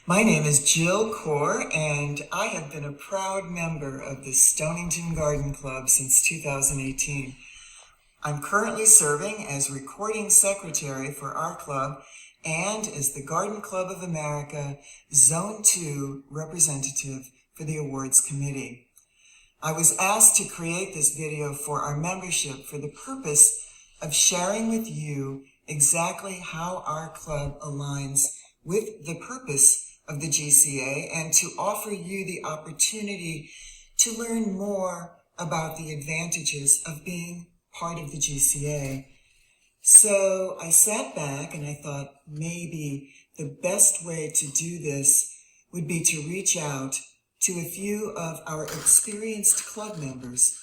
My name is Jill Core, and I have been a proud member of the Stonington Garden Club since 2018. I'm currently serving as recording secretary for our club and as the Garden Club of America Zone 2 representative for the awards committee. I was asked to create this video for our membership for the purpose of sharing with you exactly how our club aligns with the purpose of the GCA and to offer you the opportunity to learn more about the advantages of being part of the GCA. So I sat back and I thought maybe the best way to do this would be to reach out to a few of our experienced club members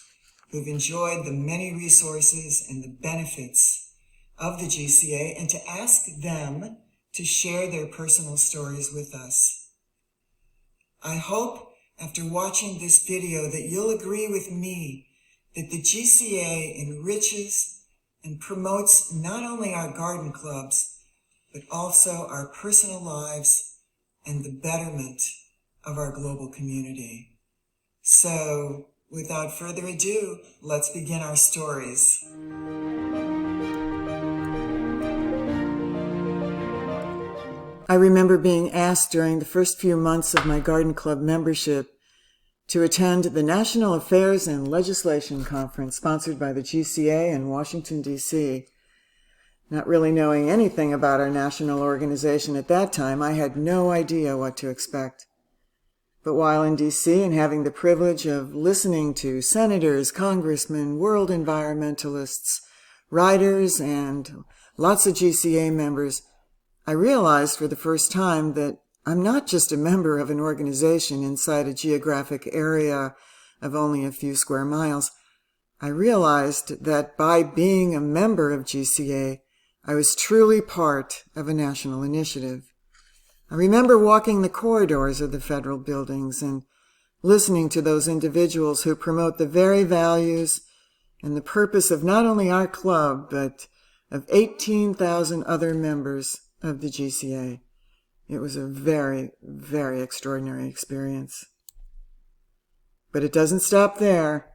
who've enjoyed the many resources and the benefits of the GCA and to ask them to share their personal stories with us. I hope after watching this video that you'll agree with me that the GCA enriches and promotes not only our garden clubs, but also our personal lives and the betterment of our global community. So, without further ado, let's begin our stories. I remember being asked during the first few months of my garden club membership to attend the National Affairs and Legislation Conference sponsored by the GCA in Washington, D.C. Not really knowing anything about our national organization at that time, I had no idea what to expect. But while in D.C. and having the privilege of listening to senators, congressmen, world environmentalists, writers, and lots of GCA members, I realized for the first time that I'm not just a member of an organization inside a geographic area of only a few square miles. I realized that by being a member of GCA, I was truly part of a national initiative. I remember walking the corridors of the federal buildings and listening to those individuals who promote the very values and the purpose of not only our club, but of 18,000 other members of the GCA. It was a very, very extraordinary experience. But it doesn't stop there.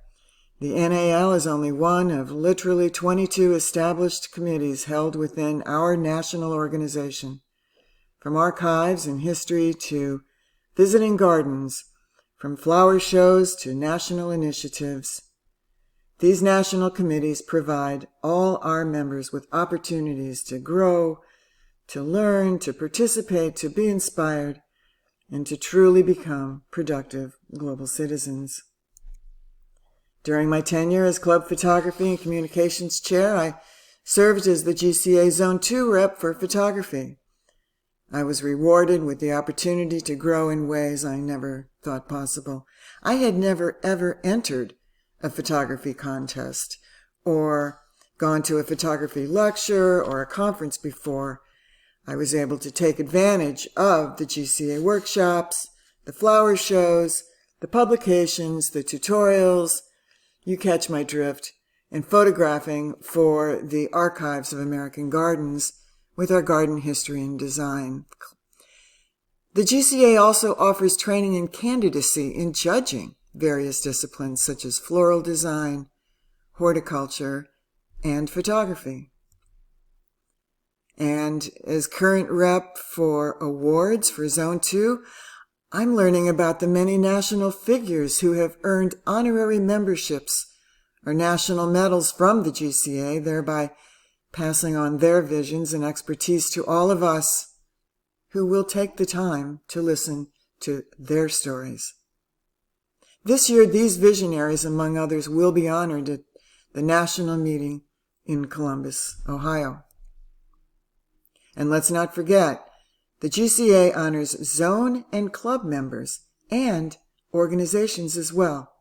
The NAL is only one of literally 22 established committees held within our national organization. From archives and history to visiting gardens, from flower shows to national initiatives, these national committees provide all our members with opportunities to grow, to learn, to participate, to be inspired, and to truly become productive global citizens. During my tenure as Club Photography and Communications Chair, I served as the GCA Zone 2 rep for photography. I was rewarded with the opportunity to grow in ways I never thought possible. I had never, ever entered a photography contest or gone to a photography lecture or a conference before. I was able to take advantage of the GCA workshops, the flower shows, the publications, the tutorials, you catch my drift, and photographing for the Archives of American Gardens with our garden history and design. The GCA also offers training in candidacy in judging various disciplines such as floral design, horticulture, and photography. And as current rep for awards for Zone 2, I'm learning about the many national figures who have earned honorary memberships or national medals from the GCA, thereby passing on their visions and expertise to all of us who will take the time to listen to their stories. This year, these visionaries, among others, will be honored at the national meeting in Columbus, Ohio. And let's not forget, the GCA honors zone and club members and organizations as well.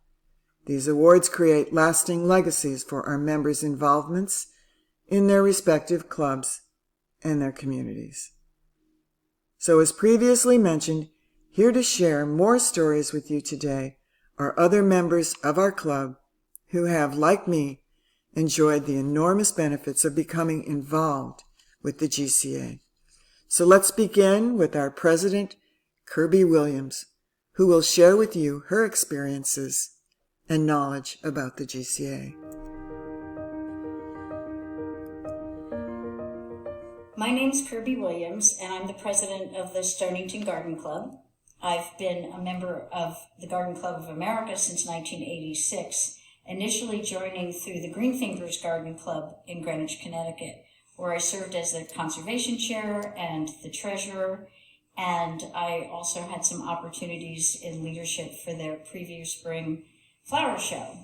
These awards create lasting legacies for our members' involvements in their respective clubs and their communities. So as previously mentioned, here to share more stories with you today are other members of our club who have, like me, enjoyed the enormous benefits of becoming involved with the GCA. So let's begin with our president Kirby Williams, who will share with you her experiences and knowledge about the GCA. My name's Kirby Williams, and I'm the president of the Stonington Garden Club. I've been a member of the Garden Club of America since 1986, initially joining through the Greenfingers Garden Club in Greenwich, Connecticut, where I served as the conservation chair and the treasurer, and I also had some opportunities in leadership for their preview spring flower show.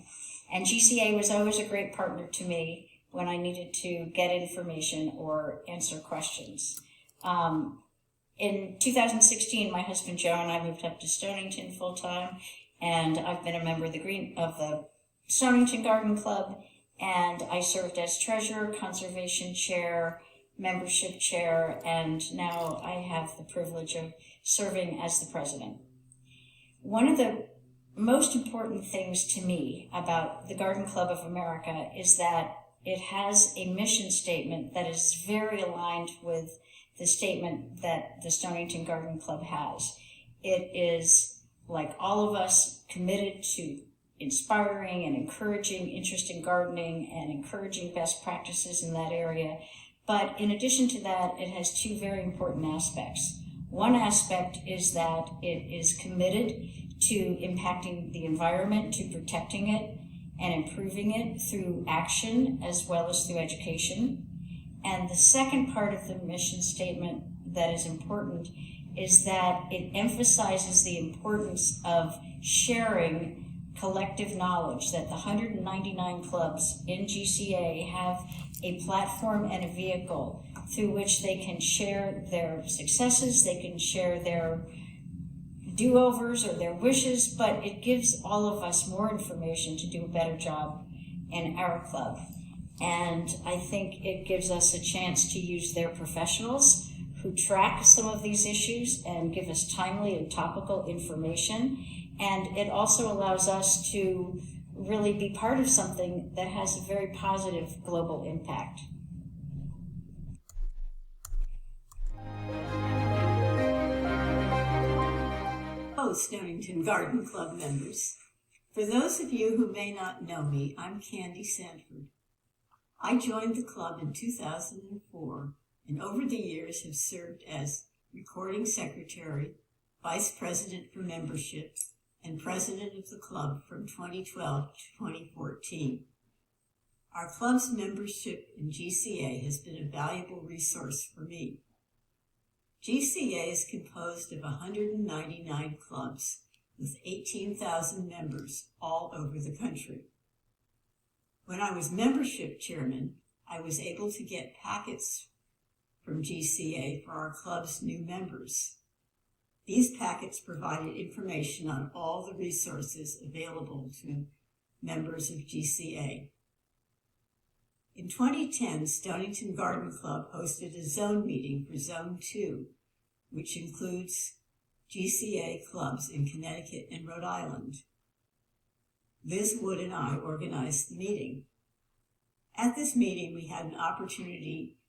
And GCA was always a great partner to me when I needed to get information or answer questions. In 2016, my husband Joe and I moved up to Stonington full-time, and I've been a member of the Stonington Garden Club, and I served as treasurer, conservation chair, membership chair, and now I have the privilege of serving as the president. One of the most important things to me about the Garden Club of America is that it has a mission statement that is very aligned with the statement that the Stonington Garden Club has. It is, like all of us, committed to inspiring and encouraging interest in gardening and encouraging best practices in that area. But in addition to that, it has two very important aspects. One aspect is that it is committed to impacting the environment, to protecting it and improving it through action as well as through education. And the second part of the mission statement that is important is that it emphasizes the importance of sharing collective knowledge, that the 199 clubs in GCA have a platform and a vehicle through which they can share their successes, they can share their do-overs or their wishes, but it gives all of us more information to do a better job in our club. And I think it gives us a chance to use their professionals who track some of these issues and give us timely and topical information. And it also allows us to really be part of something that has a very positive global impact. Stonington Garden Club members. For those of you who may not know me, I'm Candy Sanford. I joined the club in 2004 and over the years have served as recording secretary, vice president for membership, and president of the club from 2012 to 2014. Our club's membership in GCA has been a valuable resource for me. GCA is composed of 199 clubs with 18,000 members all over the country. When I was membership chairman, I was able to get packets from GCA for our club's new members. These packets provided information on all the resources available to members of GCA. In 2010, Stonington Garden Club hosted a zone meeting for Zone 2, which includes GCA clubs in Connecticut and Rhode Island. Liz Wood and I organized the meeting. At this meeting, we had an opportunity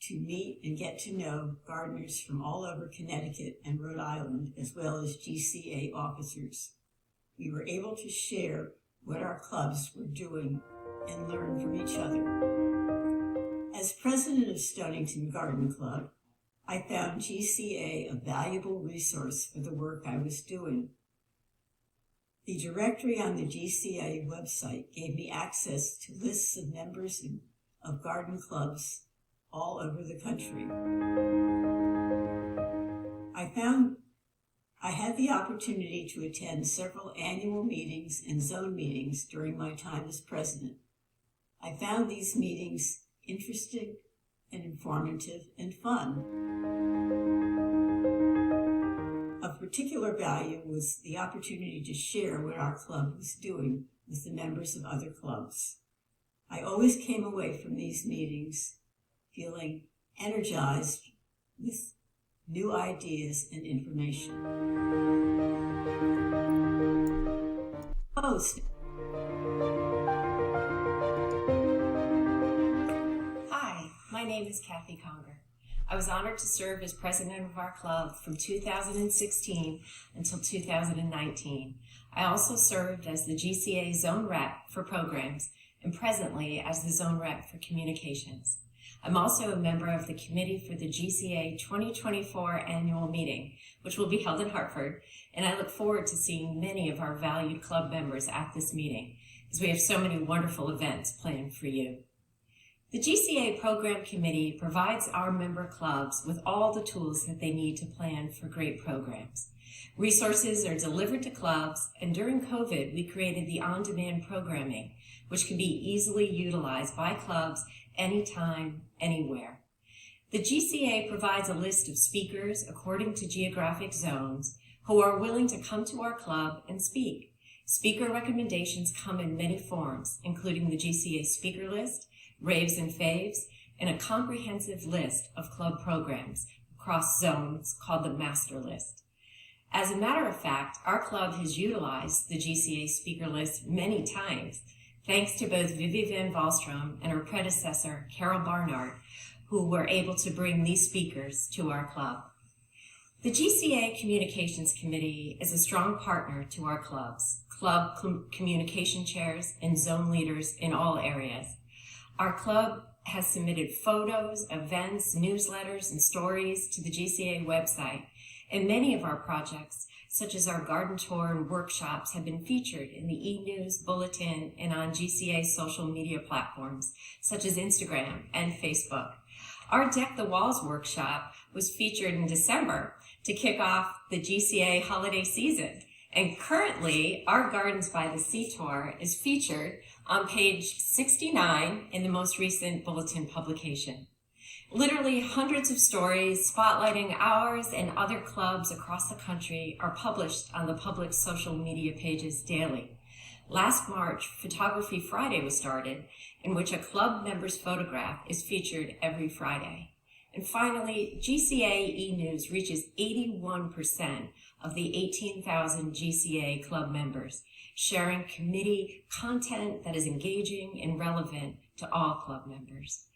to meet and get to know gardeners from all over Connecticut and Rhode Island, as well as GCA officers. We were able to share what our clubs were doing and learn from each other. As president of Stonington Garden Club, I found GCA a valuable resource for the work I was doing. The directory on the GCA website gave me access to lists of members of garden clubs all over the country. I had the opportunity to attend several annual meetings and zone meetings during my time as president. I found these meetings interesting and informative and fun. Of particular value was the opportunity to share what our club was doing with the members of other clubs. I always came away from these meetings feeling energized with new ideas and information. Hi, my name is Kathy Conger. I was honored to serve as president of our club from 2016 until 2019. I also served as the GCA Zone Rep for programs and presently as the Zone Rep for communications. I'm also a member of the committee for the GCA 2024 annual meeting, which will be held in Hartford, and I look forward to seeing many of our valued club members at this meeting, as we have so many wonderful events planned for you. The GCA Program Committee provides our member clubs with all the tools that they need to plan for great programs. Resources are delivered to clubs, and during COVID, we created the on-demand programming, which can be easily utilized by clubs anytime, anywhere. The GCA provides a list of speakers according to geographic zones who are willing to come to our club and speak. Speaker recommendations come in many forms, including the GCA speaker list, raves and faves, and a comprehensive list of club programs across zones called the master list. As a matter of fact, our club has utilized the GCA speaker list many times, thanks to both Vivi Van Valstrom and her predecessor, Carol Barnard, who were able to bring these speakers to our club. The GCA Communications Committee is a strong partner to our clubs, club communication chairs, and zone leaders in all areas. Our club has submitted photos, events, newsletters, and stories to the GCA website, and many of our projects, such as our garden tour and workshops, have been featured in the e-news bulletin and on GCA social media platforms, such as Instagram and Facebook. Our Deck the Walls workshop was featured in December to kick off the GCA holiday season. And currently, our Gardens by the Sea tour is featured on page 69 in the most recent bulletin publication. Literally hundreds of stories spotlighting ours and other clubs across the country are published on the public social media pages daily. Last March, Photography Friday was started, in which a club member's photograph is featured every Friday. And finally, GCA e-news reaches 81% of the 18,000 GCA club members, sharing committee content that is engaging and relevant to all club members.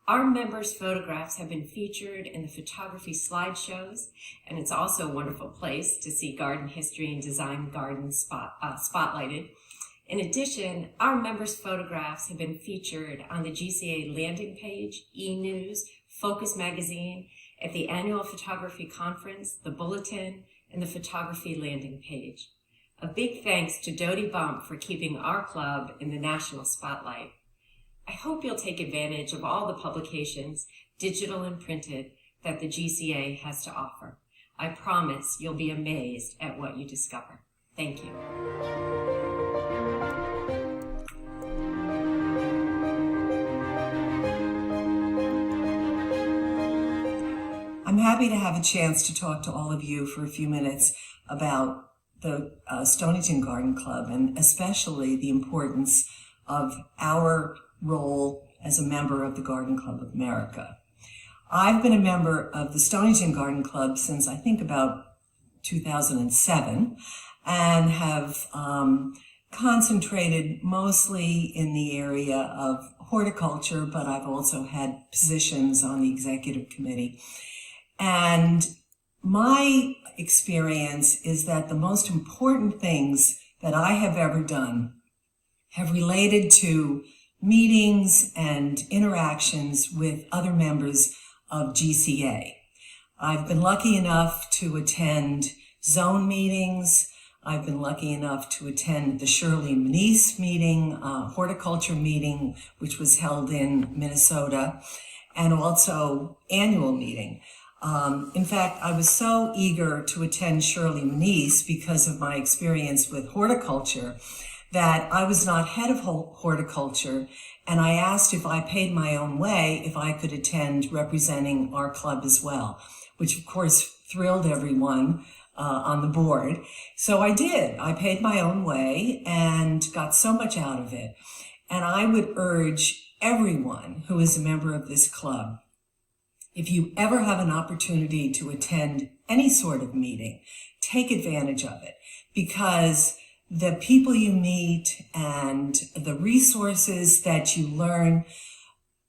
Our members' photographs have been featured in the photography slideshows, and it's also a wonderful place to see garden history and design gardens spotlighted. In addition, our members' photographs have been featured on the GCA landing page, e-news, Focus magazine, at the annual photography conference, the bulletin, and the photography landing page. A big thanks to Dodie Bump for keeping our club in the national spotlight. I hope you'll take advantage of all the publications, digital and printed, that the GCA has to offer. I promise you'll be amazed at what you discover. Thank you. I'm happy to have a chance to talk to all of you for a few minutes about the Stonington Garden Club, and especially the importance of our role as a member of the Garden Club of America. I've been a member of the Stonington Garden Club since I think about 2007, and have concentrated mostly in the area of horticulture, but I've also had positions on the executive committee. And my experience is that the most important things that I have ever done have related to meetings and interactions with other members of GCA. I've been lucky enough to attend zone meetings. I've been lucky enough to attend the Shirley Moniz meeting, horticulture meeting, which was held in Minnesota, and also annual meeting. In fact, I was so eager to attend Shirley Moniz because of my experience with horticulture that I was not head of horticulture, and I asked if I paid my own way if I could attend representing our club as well, which of course thrilled everyone on the board. So I did. I paid my own way and got so much out of it. And I would urge everyone who is a member of this club, if you ever have an opportunity to attend any sort of meeting, take advantage of it, because the people you meet and the resources that you learn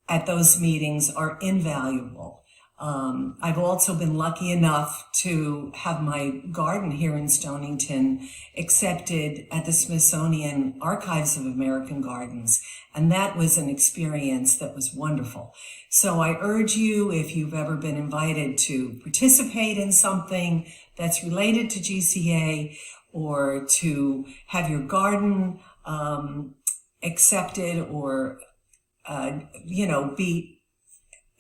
at those meetings are invaluable. I've also been lucky enough to have my garden here in Stonington accepted at the Smithsonian Archives of American Gardens. And that was an experience that was wonderful. So I urge you, if you've ever been invited to participate in something that's related to GCA or to have your garden accepted or, be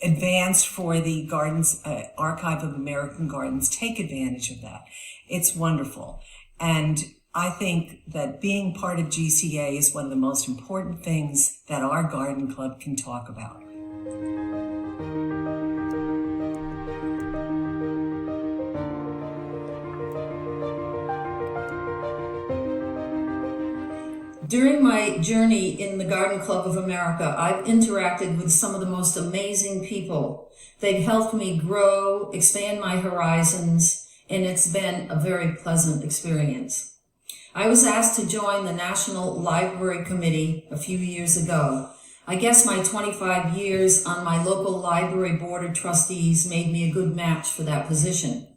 advanced for the Gardens Archive of American Gardens, take advantage of that. It's wonderful. And I think that being part of GCA is one of the most important things that our garden club can talk about. During my journey in the Garden Club of America, I've interacted with some of the most amazing people. They've helped me grow, expand my horizons, and it's been a very pleasant experience. I was asked to join the National Library Committee a few years ago. I guess my 25 years on my local library board of trustees made me a good match for that position.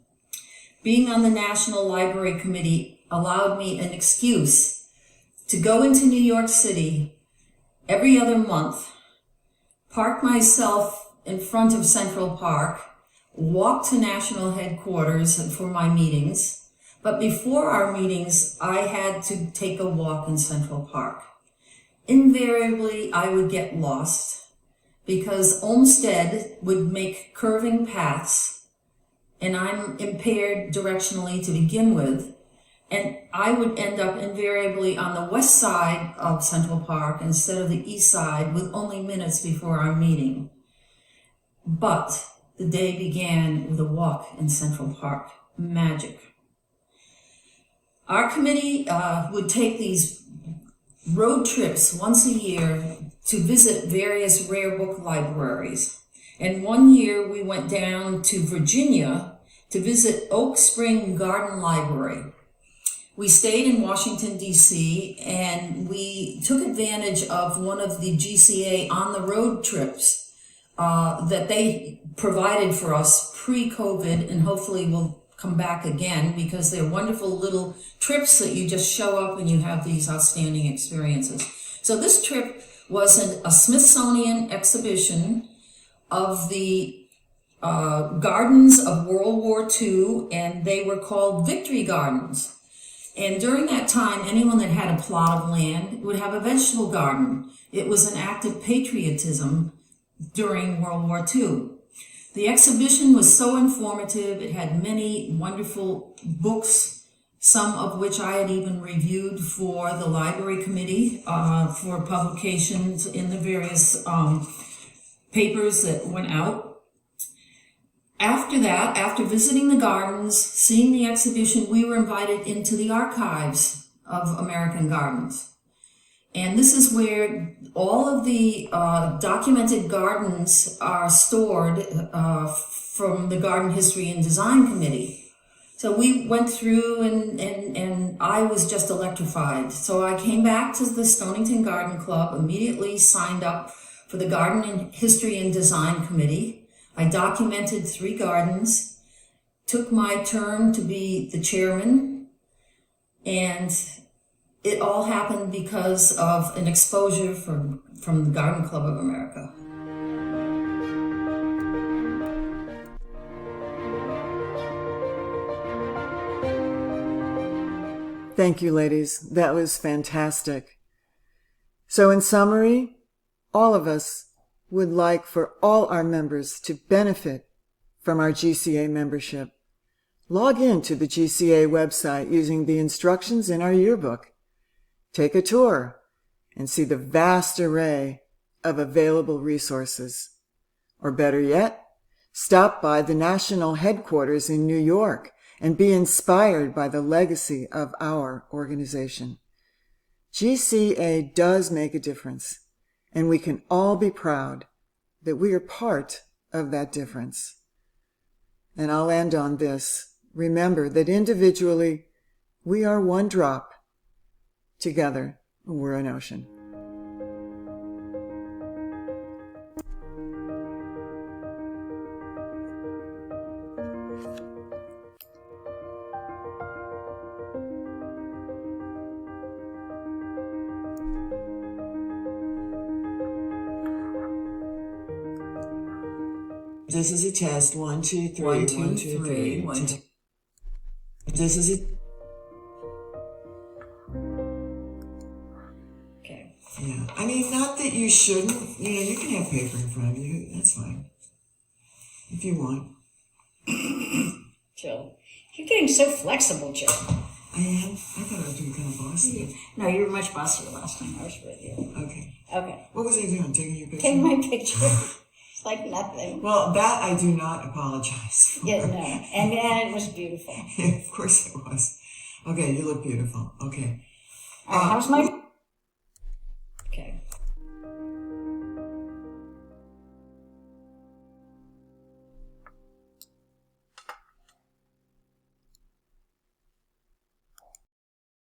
Being on the National Library Committee allowed me an excuse to go into New York City every other month, park myself in front of Central Park, walk to national headquarters for my meetings. But before our meetings, I had to take a walk in Central Park. Invariably, I would get lost because Olmsted would make curving paths, and I'm impaired directionally to begin with. And I would end up invariably on the west side of Central Park instead of the east side with only minutes before our meeting. But the day began with a walk in Central Park. Magic. Our committee would take these road trips once a year to visit various rare book libraries. And one year we went down to Virginia to visit Oak Spring Garden Library. We stayed in Washington, D.C., and we took advantage of one of the GCA on-the-road trips that they provided for us pre-COVID, and hopefully will come back again because they're wonderful little trips that you just show up and you have these outstanding experiences. So this trip was a Smithsonian exhibition of the gardens of World War II, and they were called Victory Gardens. And during that time, anyone that had a plot of land would have a vegetable garden. It was an act of patriotism during World War II. The exhibition was so informative. It had many wonderful books, some of which I had even reviewed for the library committee for publications in the various papers that went out. After that, after visiting the gardens, seeing the exhibition, we were invited into the archives of American Gardens. And this is where all of the documented gardens are stored from the Garden History and Design Committee. So we went through and I was just electrified. So I came back to the Stonington Garden Club, immediately signed up for the Garden History and Design Committee. I documented 3 gardens, took my turn to be the chairman, and it all happened because of an exposure from the Garden Club of America. Thank you, ladies. That was fantastic. So in summary, all of us would like for all our members to benefit from our GCA membership. Log in to the GCA website using the instructions in our yearbook. Take a tour and see the vast array of available resources. Or better yet, stop by the national headquarters in New York and be inspired by the legacy of our organization. GCA does make a difference, and we can all be proud that we are part of that difference. And I'll end on this. Remember that individually, we are one drop. Together, we're an ocean. This is a test. 1, 2, 3. 1, 2, 1, 2, 3. 1, 2. This is a... Okay. Yeah. I mean, not that you shouldn't. You know, you can have paper in front of you. That's fine. If you want. Jill. You're getting so flexible, Jill. I am? I thought I was doing kind of bossy. No, you were much bossier last time I was with you. Okay. Okay. What was I doing? Taking your picture? Take my picture. It's like nothing. Well, that I do not apologize for. Yeah, no. And it was beautiful. Of course it was. Okay, you look beautiful. Okay. All right, how's my...